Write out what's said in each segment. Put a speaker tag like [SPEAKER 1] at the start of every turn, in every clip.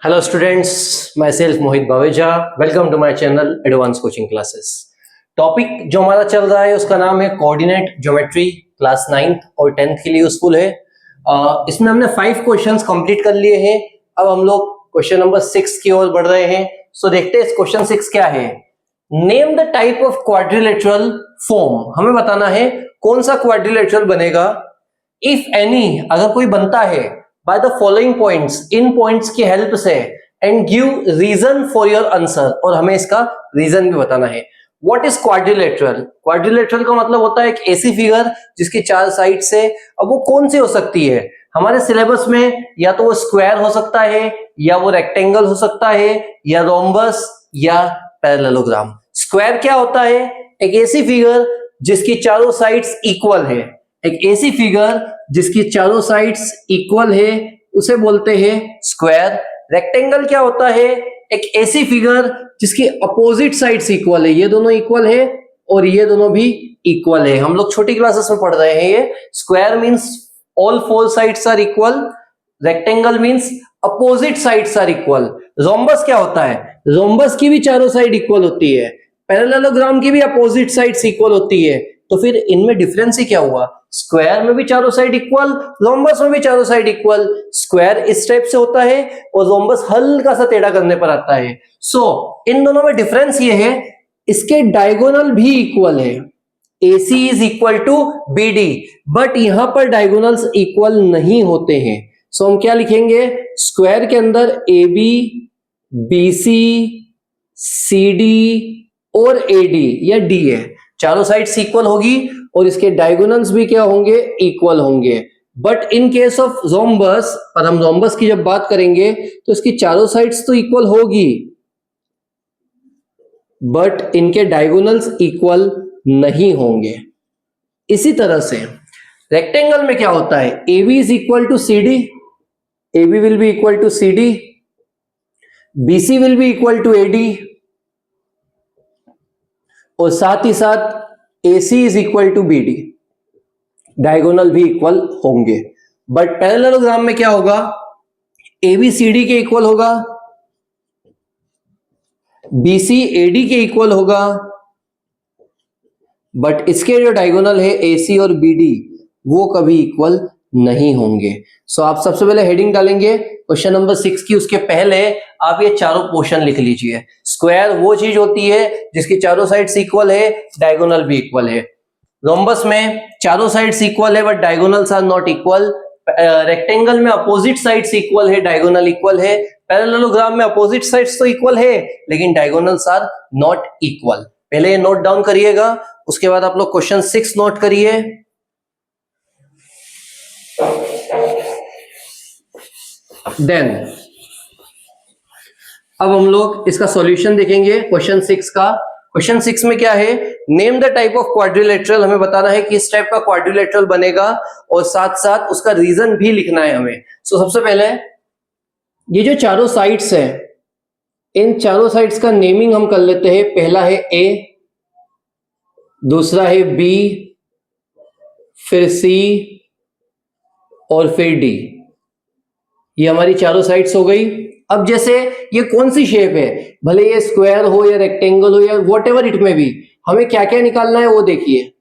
[SPEAKER 1] Hello students, myself Mohit Baweja. Welcome to my channel Advanced Coaching Classes. Topic जो हमारा चल रहा है उसका नाम है कोऑर्डिनेट ज्योमेट्री, क्लास 9th और 10th के लिए यूजफुल है। इसमें हमने 5 क्वेश्चंस कंप्लीट कर लिए हैं। अब हम लोग क्वेश्चन नंबर 6 की ओर बढ़ रहे हैं। सो देखते हैं क्वेश्चन 6 क्या है। Name the type of quadrilateral form. हमें बताना है कौन सा क्वाड्रिलेटरल बनेगा। इफ एनी, अगर कोई बनता है, by the following points, इन पॉइंट्स की हेल्प से, and give reason for your answer, और हमें इसका रीजन भी बताना है। What is quadrilateral? क्वाड्रिलेटरल का मतलब होता है एक ऐसी फिगर जिसकी 4 साइड्स है। अब वो कौन सी हो सकती है? हमारे सिलेबस में या तो वो स्क्वायर हो सकता है, या वो रेक्टेंगल हो सकता है, या रोम्बस, या पैरेललोग्राम। स्क्वायर क्या होता है? एक ऐसी फिगर जिसकी चारों साइड्स इक्वल है। एक ऐसी फिगर जिसकी चारों साइड्स इक्वल है उसे बोलते हैं स्क्वायर। रेक्टेंगल क्या होता है? एक ऐसी फिगर जिसकी अपोजिट साइड्स इक्वल है। ये दोनों इक्वल है और ये दोनों भी इक्वल है। हम लोग छोटी क्लासेस में पढ़ रहे हैं ये। Square means all 4 sides are equal, rectangle means opposite sides are equal. Rhombus क्या होता है? रोम्बस की भी चारों साइड इक्वल होती है। पैरेललोग्राम की भी अपोजिट साइड्स इक्वल होती है। तो फिर इनमें डिफरेंस ही क्या हुआ? स्क्वायर में भी चारों साइड इक्वल, रोम्बस में भी चारों साइड इक्वल। स्क्वायर इस टाइप से होता है और रोम्बस हल्का सा टेढ़ा करने पर आता है। सो इन दोनों में डिफरेंस ये है, इसके डायगोनल भी इक्वल है। AC is equal to BD, but यहां पर डायगोनल्स इक्वल नहीं होते हैं। सो हम क्या लिखेंगे? स्क्वायर के अंदर AB, BC, CD और AD या D है। चारों साइड्स इक्वल होगी और इसके डायगोनल्स भी क्या होंगे? इक्वल होंगे। But in case of rhombus, पर हम रोम्बस की जब बात करेंगे तो इसकी चारों साइड्स तो इक्वल होगी, बट इनके डायगोनल्स इक्वल नहीं होंगे। इसी तरह से रेक्टेंगल में क्या होता है? AB is equal to CD, AB will be equal to CD, BC will be equal to AD, और साथ ही साथ AC is equal to BD। Diagonal भी इक्वल होंगे। बट पैरेललोग्राम में क्या होगा? AB CD के इक्वल होगा, BC AD के इक्वल होगा, बट इसके जो डायगोनल है AC और BD वो कभी इक्वल नहीं होंगे। सो आप सबसे पहले हेडिंग डालेंगे क्वेश्चन नंबर 6 की। उसके पहले आप ये चारों पोर्शन लिख लीजिए। स्क्वायर वो चीज होती है जिसकी चारों साइड्स इक्वल है, डायगोनल भी इक्वल है। रोम्बस में चारों साइड्स इक्वल है but diagonals are not equal. Rectangle में अपोजिट साइड्स इक्वल है, डायगोनल इक्वल है। पैरेललोग्राम में अपोजिट साइड्स तो इक्वल है लेकिन डायगोनल्स आर नॉट इक्वल। पहले ये नोट डाउन करिएगा, उसके बाद आप लोग क्वेश्चन 6 नोट करिए। देन अब हम लोग इसका सॉल्यूशन देखेंगे क्वेश्चन 6 का। क्वेश्चन 6 में क्या है? Name the type of quadrilateral. हमें बताना है कि इस टाइप का क्वाड्रिलेटरल बनेगा और साथ साथ उसका रीजन भी लिखना है हमें। सो सबसे पहले ये जो चारों साइड्स है, इन चारों साइड्स का नेमिंग हम कर लेते हैं। पहला है A, दूसरा है B, फिर C और फिर D। ये हमारी चारों साइड्स हो गई। अब जैसे ये कौन सी शेप है, भले ये स्क्वायर हो या रेक्टेंगल हो या वॉट एवर इट में भी, हमें क्या क्या निकालना है वो देखिए।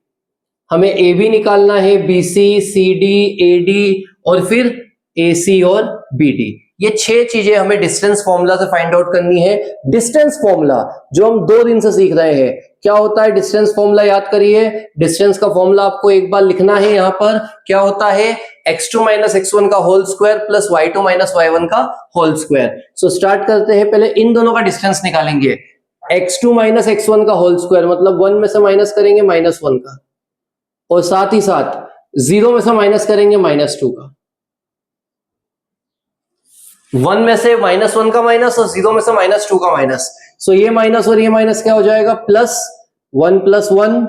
[SPEAKER 1] हमें AB निकालना है, BC, CD, AD और फिर AC और BD। ये 6 चीजें हमें डिस्टेंस फॉर्मूला से फाइंड आउट करनी है। डिस्टेंस फॉर्मूला जो हम 2 दिन से सीख रहे हैं, क्या होता है डिस्टेंस फॉर्मूला? याद करिए। डिस्टेंस का फॉर्मूला आपको एक बार लिखना है। यहां पर क्या होता है? x2 माइनस x1 का whole square plus y2 minus y1 का होल स्क्वायर। सो स्टार्ट करते हैं। पहले इन दोनों का डिस्टेंस निकालेंगे। x2 माइनस x1 का होल स्क्वायर मतलब 1 में से माइनस करेंगे -1 का, और साथ ही साथ 0 में से माइनस करेंगे -2 का। 1 में से -1 का माइनस और 0 में से -2 का माइनस। सो ये माइनस और ये माइनस क्या हो जाएगा? +1 + 1,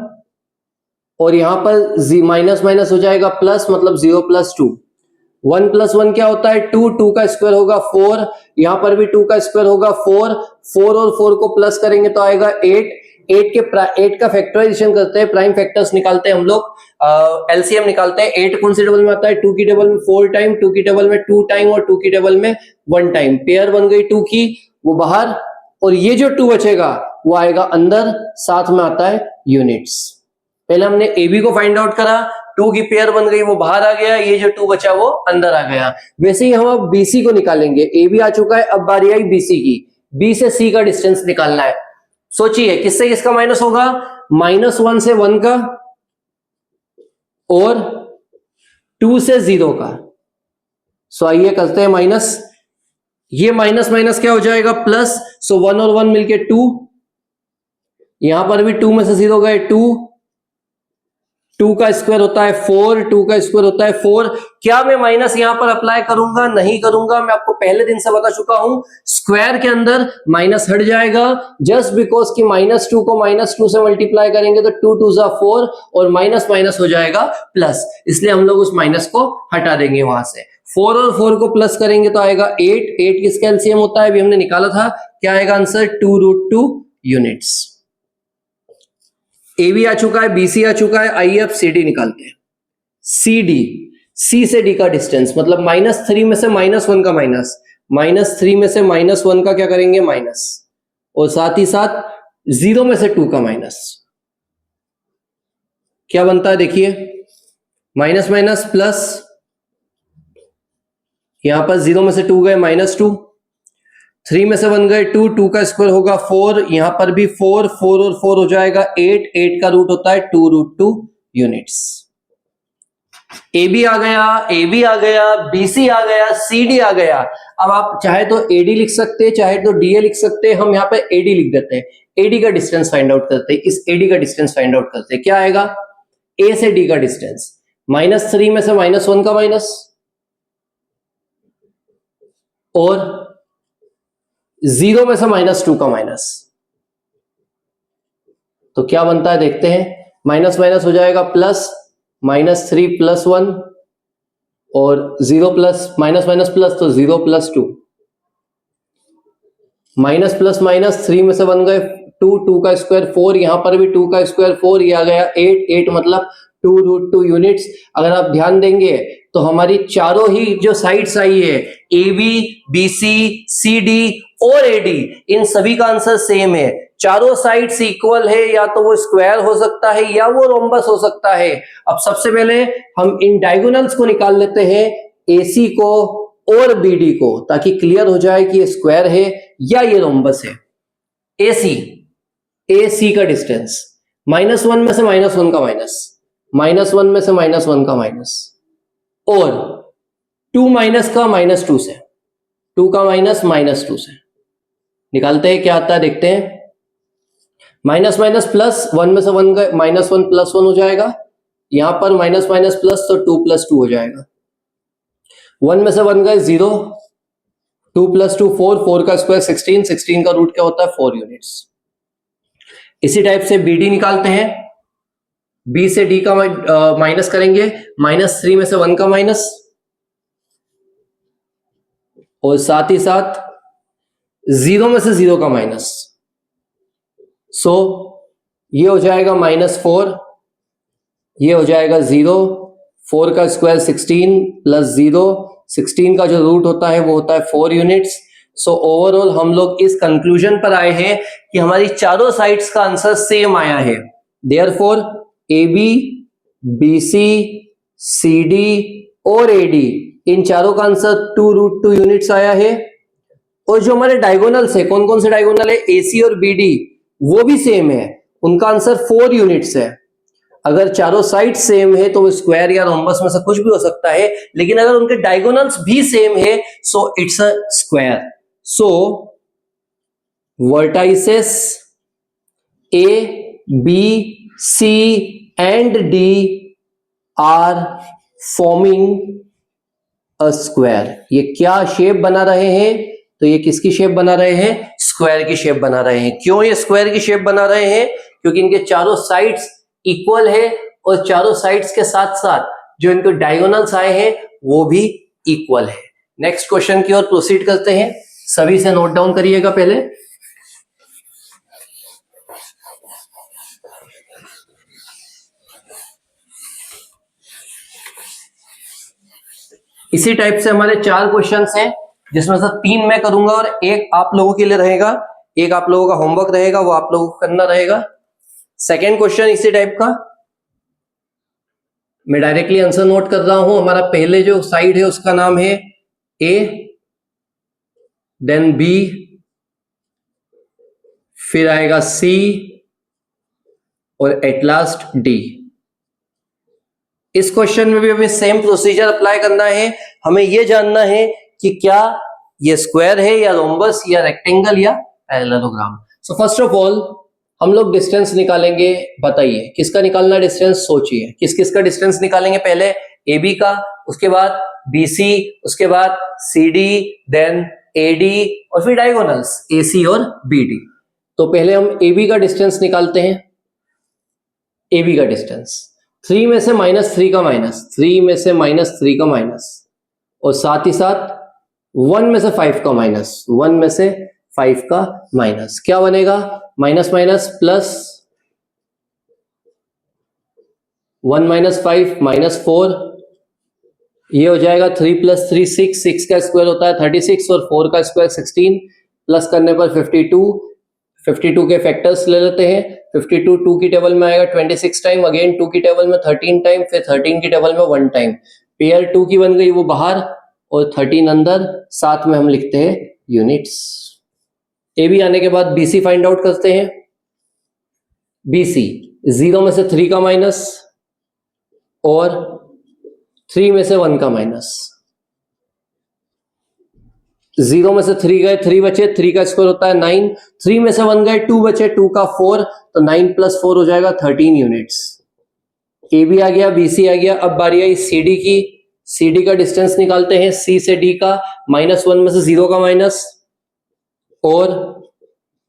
[SPEAKER 1] और यहां पर माइनस माइनस हो जाएगा प्लस, मतलब 0 + 2। 1 + 1 क्या होता है? 2, 2 का स्क्वायर होगा 4, यहां पर भी 2 का स्क्वायर होगा 4, 4 और 4 को प्लस करेंगे तो आएगा 8, 8 का फैक्टराइजेशन करते हैं, प्राइम फैक्टर्स निकालते हैं हम लोग, एलसीएम निकालते हैं। 8 कौन सी टेबल में आता है? 2 की टेबल में 4 टाइम, 2 की टेबल में 2 टाइम और 2 की टेबल में 1 टाइम। पेयर बन गई 2 की, वो बाहर, और ये जो 2 बचेगा वो आएगा अंदर, साथ में आता है यूनिट्स। पहले हमने AB को फाइंड आउट करा, 2 की पेयर बन गई, वो बाहर आ गया, ये जो 2 बचा वो अंदर आ गया। वैसे ही हम अब BC को निकालेंगे। AB आ चुका है, अब बारी आई BC की। B से C का डिस्टेंस निकालना है। सोचिए किससे किसका माइनस होगा? -1 से 1 का और 2 से 0 का। सो आइए करते हैं माइनस। ये माइनस माइनस क्या हो जाएगा? प्लस। सो 1 और 1 मिलके 2, यहां पर भी 2 में से 0 गए 2, 2 का स्क्वायर होता है 4, 2 का स्क्वायर होता है 4। क्या मैं माइनस यहां पर अप्लाई करूंगा? नहीं करूंगा, मैं आपको पहले दिन से बता चुका हूं, स्क्वायर के अंदर माइनस हट जाएगा, जस्ट बिकॉज कि -2 को -2 से मल्टीप्लाई करेंगे तो 2 2 जा 4 और माइनस माइनस हो जाएगा प्लस, इसलिए हम लोग उस माइनस को हटा देंगे वहां से। 4 और 4 को प्लस करेंगे तो आएगा 8, 8 किसका एलसीएम होता है? अभी हमने निकाला था, क्या आएगा आंसर? 2√2 यूनिट्स। AB आ चुका है, BC आ चुका है, आइए अब CD निकालते हैं। CD, C से D का डिस्टेंस, मतलब -3 में से -1 का माइनस, -3 में से -1 का क्या करेंगे? माइनस, और साथ ही साथ 0 में से 2 का माइनस। क्या बनता है देखिए, माइनस माइनस प्लस, यहां पर 0 में से 2 गए -2, 3 में से 1 गए 2, 2 का स्क्वायर होगा 4, यहां पर भी 4, 4 और 4 हो जाएगा 8, 8 का रूट होता है 2√2 यूनिट्स। AB आ गया, AB आ गया, BC आ गया, CD आ गया। अब आप चाहे तो AD लिख सकते हैं, चाहे तो DA लिख सकते हैं, हम यहां पे AD लिख देते हैं। AD का डिस्टेंस फाइंड आउट करते हैं, इस AD का डिस्टेंस फाइंड आउट करते हैं। क्या आएगा? A से D का डिस्टेंस, -3 में से -1 का माइनस और 0 में से -2 का माइनस, तो क्या बनता है देखते हैं। माइनस माइनस हो जाएगा प्लस, -3 + 1 और 0 प्लस माइनस माइनस प्लस, तो 0 + 2, माइनस प्लस माइनस, 3 में से 1 गए 2, 2 का स्क्वायर 4, यहां पर भी 2 का स्क्वायर 4, ये आ गया 8, 8 मतलब 2√2 यूनिट्स। अगर आप ध्यान देंगे तो हमारी चारों ही जो साइड्स आई है, AB, BC, CD और AD, इन सभी का आंसर सेम है। चारों साइड्स इक्वल है, या तो वो स्क्वायर हो सकता है या वो रोम्बस हो सकता है। अब सबसे पहले हम इन डायगोनल्स को निकाल लेते हैं, AC को और BD को, ताकि क्लियर हो जाए कि ये स्क्वायर है या ये रोम्बस है। AC का डिस्टेंस, -1 में से -1 का माइनस, -1 में से -1 का माइनस, और 2 माइनस का -2 से, 2 का माइनस -2 से निकालते हैं, क्या आता है देखते हैं। माइनस माइनस प्लस, 1 में से 1 का -1 + 1 हो जाएगा, यहां पर माइनस माइनस प्लस, तो 2 + 2 हो जाएगा। 1 में से 1 गए 0, 2 + 2 4, 4 का स्क्वायर 16, 16 का रूट क्या होता है? 4 यूनिट्स। इसी टाइप से BD निकालते हैं। B से D का माइनस करेंगे, -3 में से 1 का माइनस और साथ ही साथ 0 में से 0 का माइनस। सो ये हो जाएगा -4, ये हो जाएगा 0, 4 का स्क्वायर 16 + 0, 16 का जो रूट होता है वो होता है 4 यूनिट्स। सो ओवरऑल हम लोग इस कंक्लूजन पर आए हैं कि हमारी चारों साइड्स का आंसर सेम आया है। देयरफॉर AB, BC, CD और AD, इन चारों का आंसर 2√2 यूनिट्स आया है। और जो हमारे डायगोनल्स है, कौन कौन से डायगोनल है? AC और BD, वो भी सेम है, उनका आंसर 4 यूनिट्स है। अगर चारों साइड सेम है तो वो स्क्वायर या रोम्बस में से कुछ भी हो सकता है, लेकिन अगर उनके डायगोनल्स भी सेम है so it's a square. So vertices A, B, C and D are forming a square। ये क्या शेप बना रहे हैं? तो ये किसकी शेप बना रहे हैं? स्क्वायर की शेप बना रहे हैं। क्यों ये स्क्वायर की शेप बना रहे हैं? क्योंकि इनके चारों साइड्स इक्वल है और चारों साइड्स के साथ साथ जो इनके डायगोनल्स आए हैं वो भी इक्वल है। नेक्स्ट क्वेश्चन की ओर प्रोसीड करते हैं। सभी से नोट डाउन करिएगा पहले। इसी टाइप से हमारे 4 क्वेश्चंस हैं, जिसमें से 3 मैं करूंगा और एक आप लोगों के लिए रहेगा, एक आप लोगों का होमवर्क रहेगा, वो आप लोगों को करना रहेगा। सेकेंड क्वेश्चन इसी टाइप का, मैं डायरेक्टली आंसर नोट कर रहा हूं। हमारा पहले जो साइड है उसका नाम है ए, देन बी, फिर आएगा सी और एट लास्ट डी। इस क्वेश्चन में भी हमें सेम प्रोसीजर अप्लाई करना है। हमें यह जानना है कि क्या ये स्क्वायर है या रोम्बस या रेक्टेंगल या parallelogram. So first of all हम लोग डिस्टेंस निकालेंगे। बताइए किसका निकालना डिस्टेंस, सोचिए किस किस का डिस्टेंस निकालेंगे। पहले ए बी का, उसके बाद बी सी, उसके बाद C D, then A D और फिर डायगोनल्स ए सी और बी डी। तो पहले हम ए बी का डिस्टेंस निकालते हैं। ए बी का डिस्टेंस 3 में से -3 का माइनस, 3 में से -3 का माइनस और साथ ही साथ 1 में से 5 का माइनस, 1 में से 5 का माइनस। क्या बनेगा? माइनस माइनस प्लस, 1 - 5 -4, ये हो जाएगा 3 + 3 6, 6 का स्क्वायर होता है 36 और 4 का स्क्वायर 16, प्लस करने पर 52। 52 के फैक्टर्स ले लेते हैं। 52 2 की टेबल में आएगा 26 टाइम, अगेन 2 की टेबल में 13 टाइम, फिर 13 की टेबल में 1 टाइम। पेयर 2 की बन गई वो बाहर और 13 अंदर, साथ में हम लिखते हैं यूनिट्स। ए बी आने के बाद बी सी फाइंड आउट करते हैं। बी सी 0 में से 3 का माइनस और 3 में से 1 का माइनस। 0 में से 3 गए, 3 बचे, 3 का स्क्वायर होता है 9, 3 में से 1 गए, 2 बचे, 2 का 4, तो 9 + 4 हो जाएगा 13 यूनिट्स। ए बी आ गया, बी सी आ गया। अब बारी आई सी डी की। सी डी का डिस्टेंस निकालते हैं। सी से डी का -1 में से 0 का माइनस और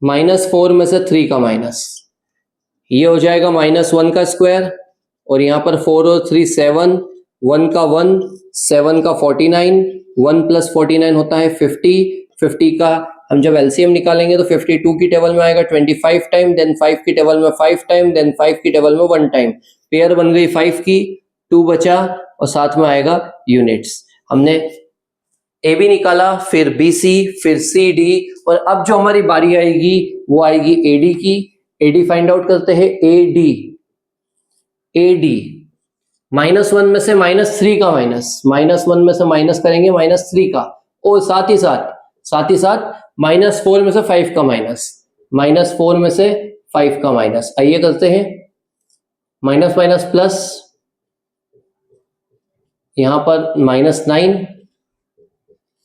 [SPEAKER 1] -4 में से 3 का माइनस, ये हो जाएगा -1 का स्क्वायर और यहां पर 4 और 3 7, 1 का 1, 7 का 49, 1 + 49 होता है 50। 50 का हम जब एलसीएम निकालेंगे तो 52 की टेबल में आएगा 25 टाइम, देन 5 की टेबल में 5 टाइम, देन 5 की टेबल में 1 टाइम। पेयर बन गई 5 की, 2 बचा और साथ में आएगा यूनिट्स। हमने ए बी निकाला, फिर बी सी, फिर सी डी और अब जो हमारी बारी आएगी वो आएगी ए डी की। ए डी फाइंड आउट करते हैं। ए डी -1 में से -3 का माइनस, -1 में से माइनस करेंगे -3 का और साथ ही साथ -4 में से 5 का माइनस, -4 में से 5 का माइनस। आइए करते हैं माइनस माइनस प्लस, यहां पर -9,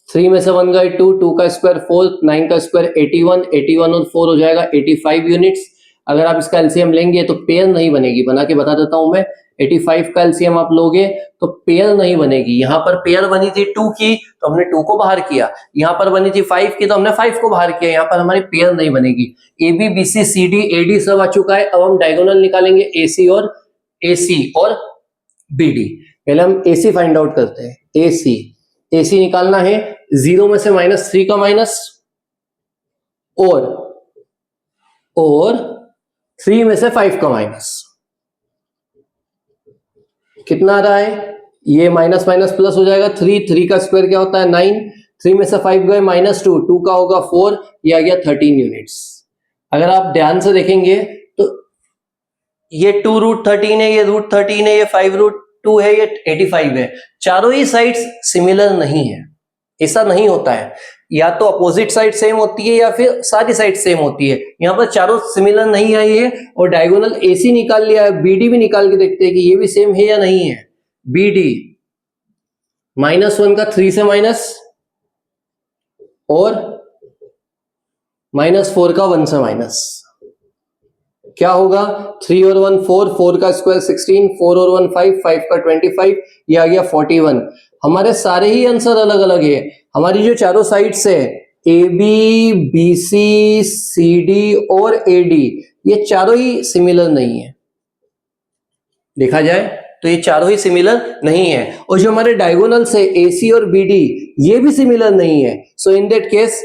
[SPEAKER 1] 3 में से 1 गए 2, 2 का स्क्वायर 4, 9 का स्क्वायर 81, 81 और 4 हो जाएगा 85 यूनिट्स। अगर आप इसका एलसीएम लेंगे तो पेयर नहीं बनेगी, बना के बता देता हूं मैं। 85 का एलसीएम आप लोगे तो पेयर नहीं बनेगी। यहां पर पेयर बनी थी 2 की तो हमने 2 को बाहर किया, यहां पर बनी थी 5 की तो हमने 5 को बाहर किया, यहां पर हमारी पेयर नहीं बनेगी। A B, B C, C D, A D सब आ चुका है। अब हम डायगोनल निकालेंगे ए सी और बी डी। पहले हम ए सी फाइंड आउट करते हैं। ए सी निकालना है। 0 में से -3 का माइनस और 3 में से 5 का माइनस। कितना आ रहा है? ये माइनस माइनस प्लस हो जाएगा। 3 का स्क्वायर क्या होता है 9, 3 में से 5 गए -2, 2 का होगा 4, ये आ गया 13 यूनिट्स। अगर आप ध्यान से देखेंगे तो ये 2√13 है, ये √13 है, ये 5√2 है, ये 85 है। चारों ही साइड्स सिमिलर नहीं है। ऐसा नहीं होता है, या तो अपोजिट साइड सेम होती है या फिर सारी साइड सेम होती है। यहां पर चारों सिमिलर नहीं आई है और डायगोनल एसी निकाल लिया है। बीडी भी निकाल के देखते हैं कि ये भी सेम है या नहीं है। बीडी -1 का 3 से माइनस और -4 का 1 से माइनस, क्या होगा? 3 और 1 4, 4 का स्क्वायर 16, 4 और 1 5, 5 का 25, ये आ गया 41। हमारे सारे ही आंसर अलग अलग है। हमारी जो चारों साइड्स है A B, B C, C D और ए डी, ये चारों ही सिमिलर नहीं है। देखा जाए तो ये चारों ही सिमिलर नहीं है। और जो हमारे डायगोनल्स है ए सी और बी डी, ये भी सिमिलर नहीं है। So in that case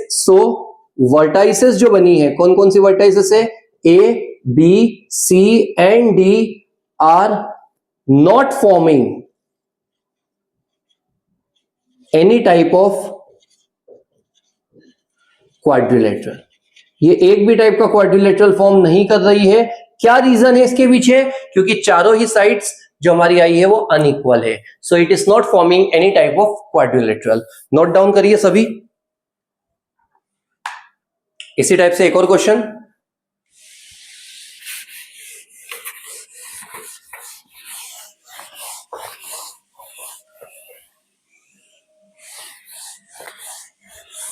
[SPEAKER 1] vertices जो बनी है, कौन कौन सी वर्टाइसेस है? A B C and D are not forming any type of quadrilateral. ये एक भी टाइप का क्वाड्रिलेटरल फॉर्म नहीं कर रही है। क्या रीजन है इसके पीछे? क्योंकि चारों ही साइड्स जो हमारी आई है वो अनइक्वल है, so it is not forming any type of quadrilateral. Note down करिए सभी। इसी टाइप से एक और क्वेश्चन,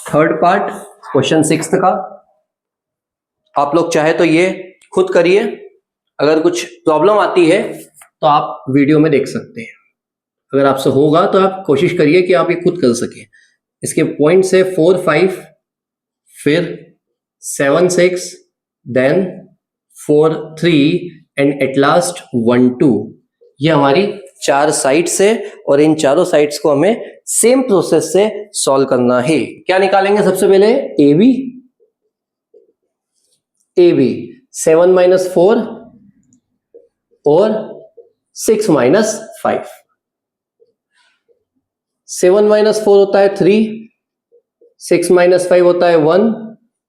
[SPEAKER 1] थर्ड पार्ट क्वेश्चन 6 का। आप लोग चाहे तो ये खुद करिए, अगर कुछ प्रॉब्लम आती है तो आप वीडियो में देख सकते हैं। अगर आपसे होगा तो आप कोशिश करिए कि आप ये खुद कर सकें। इसके पॉइंट्स है 4 5, फिर 7 6, देन 4 3 एंड एट लास्ट 1 2। ये हमारी चार साइड्स है और इन चारों साइड्स को हमें सेम प्रोसेस से सॉल्व करना है। क्या निकालेंगे सबसे पहले? ए बी 7 - 4 और 6 - 5। 7 - 4 होता है 3, 6 - 5 होता है 1,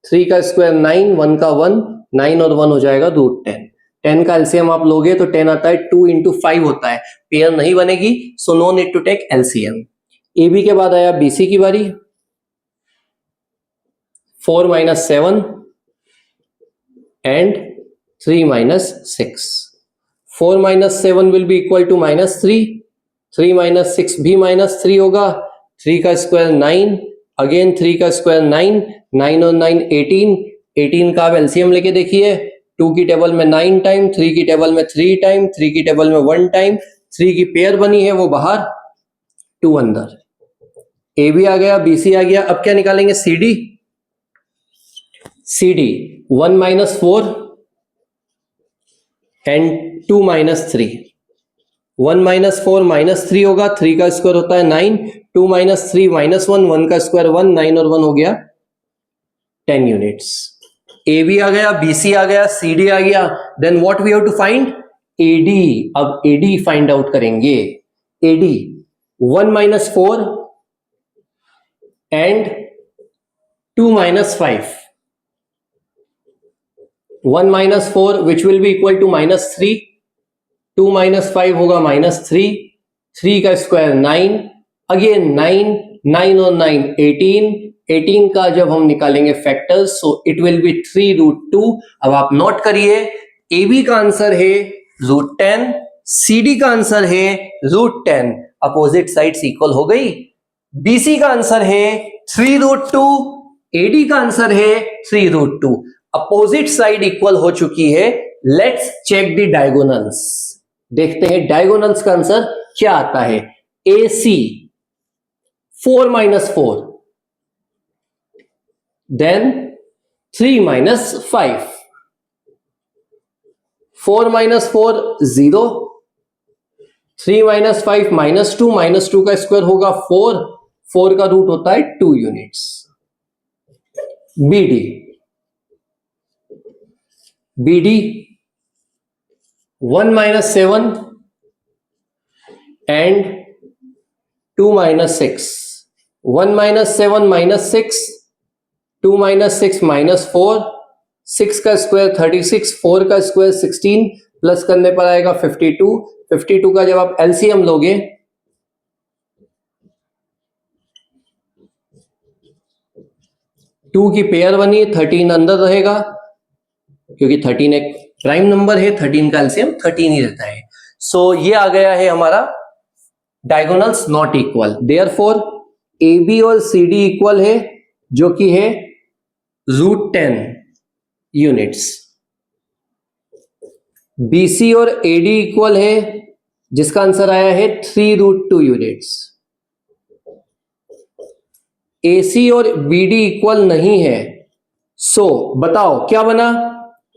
[SPEAKER 1] 3 का स्क्वायर 9, 1 का 1, 9 और 1 हो जाएगा √10। 10 का एलसीएम आप लोगे तो 10 आता है, 2 × 5 होता है, पेयर नहीं बनेगी, so no need to take LCM. A B के बाद आया बीसी की बारी। 4 - 7 and 3 - 6। 4 - 7 will be equal to -3, 3 - 6 भी -3 होगा, 3 का स्क्वायर 9, अगेन 3 का स्क्वायर 9, 9 और 9 18, 18 का आप एलसीएम लेके देखिए। 2 की टेबल में 9 टाइम, 3 की टेबल में 3 टाइम, 3 की टेबल में 1 टाइम, 3 की पेयर बनी है वो बाहर, 2 अंदर। ए बी आ गया, बी सी आ गया। अब क्या निकालेंगे? C D. 1 - 4 एंड 2 - 3। 1 - 4 -3 होगा, 3 का स्क्वायर होता है 9, 2 - 3 -1, 1 का स्क्वायर 1, 9 और 1 हो गया 10 यूनिट्स। ए बी आ गया, बी सी आ गया, सी डी आ गया। Then what we have to find? A D. अब ए डी फाइंड आउट करेंगे। A D 1 - 4 and 2 - 5। 1 - 4 which will be equal to -3, 2 - 5 होगा -3, 3 का स्क्वायर 9, अगेन 9, 9 और 9 18, 18 का जब हम निकालेंगे factors so it will be 3√2। अब आप नोट करिए, ए बी का आंसर है √10, सी डी का आंसर है √10, अपोजिट साइड्स इक्वल हो गई। बीसी का आंसर है 3√2, एडी का आंसर है 3√2, अपोजिट साइड इक्वल हो चुकी है। Let's check the diagonals. देखते हैं डायगोनल्स का आंसर क्या आता है। ए सी 4 - 4, देन 3 - 5। 4 - 4 0, 3 - 5 -2, -2 का स्क्वायर होगा 4, 4 का रूट होता है 2 यूनिट्स। BD 1 - 7 and 2 - 6। 1 - 7 -6, 2 - 6 -4, 6 का स्क्वायर 36, 4 का स्क्वायर 16, प्लस करने पर आएगा 52। 52 का जब आप एलसीएम लोगे 2 की पेयर बनी, 13 अंदर रहेगा क्योंकि 13 एक प्राइम नंबर है, 13 का एलसीएम 13 ही रहता है। सो ये आ गया है हमारा diagonals not equal, therefore A B और सी डी इक्वल है जो कि है √10 यूनिट्स। बीसी और एडी इक्वल है जिसका आंसर आया है 3√2 यूनिट्स। एसी और बीडी इक्वल नहीं है, सो बताओ क्या बना?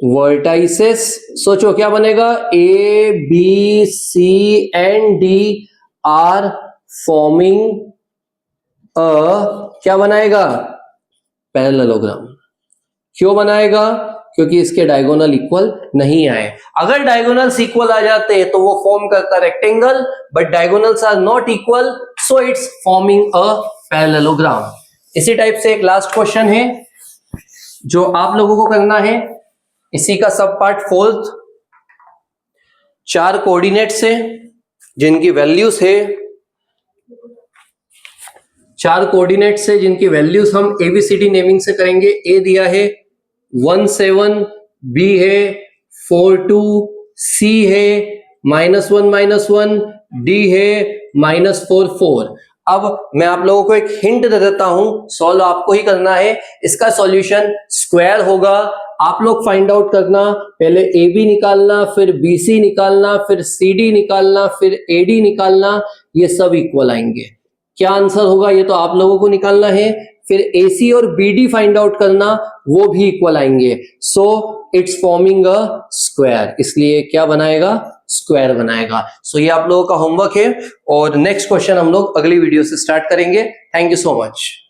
[SPEAKER 1] वर्टाइसेस। सोचो क्या बनेगा? A B C and D are forming a क्या बनाएगा? पैरेललोग्राम। क्यों बनाएगा? क्योंकि इसके डायगोनल इक्वल नहीं आए। अगर डायगोनल्स इक्वल आ जाते तो वो फॉर्म करता rectangle, but diagonals are not equal, so it's forming a parallelogram. इसी टाइप से एक लास्ट क्वेश्चन है जो आप लोगों को करना है, इसी का सब पार्ट फोर्थ। 4 कोऑर्डिनेट्स है जिनकी वैल्यूज है, 4 कोऑर्डिनेट्स है जिनकी वैल्यूज हम ABCD नेमिंग से करेंगे। A दिया है 1 7, B है 4 2, C है -1 -1, D है -4 4। अब मैं आप लोगों को एक हिंट दे देता हूं, सॉल्व आपको ही करना है। इसका सॉल्यूशन स्क्वायर होगा। आप लोग फाइंड आउट करना, पहले AB निकालना, फिर BC निकालना, फिर CD निकालना, फिर AD निकालना, ये सब इक्वल आएंगे। क्या आंसर होगा ये तो आप लोगों को निकालना है। फिर AC और BD फाइंड आउट करना, वो भी इक्वल आएंगे। सो इट्स फॉर्मिंग अ स्क्वायर, इसलिए क्या बनाएगा, स्क्वायर बनाएगा। सो ये आप लोगों का होमवर्क है और नेक्स्ट क्वेश्चन हम लोग अगली वीडियो से स्टार्ट करेंगे। Thank you so much.